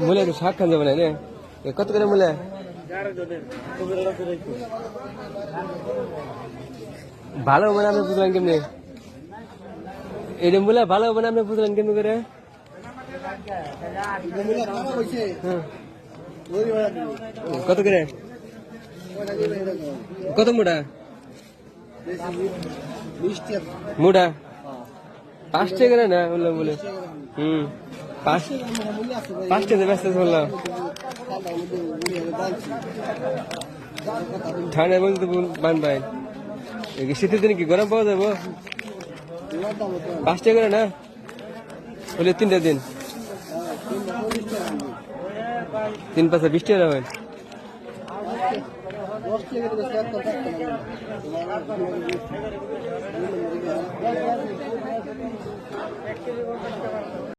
মূলে তো শাক খান যাবে না কত করে মূলে ভালো মানে আপনি বুঝলেন কেমনি এটা মূলে ভালো মানে আপনি বুঝলেন কেমনি করে কত করে কত মোটা মোটা 5 টাকা না বললাম বলে পাঁচ টাকা ব্যস্ত বললাম ঠান্ডার মধ্যে তো বান ভাই শীতের দিনে কি গরম পাওয়া যাবো 5 টাকা করে না বলে 3টা দিন 3 5 20 টাকা হয়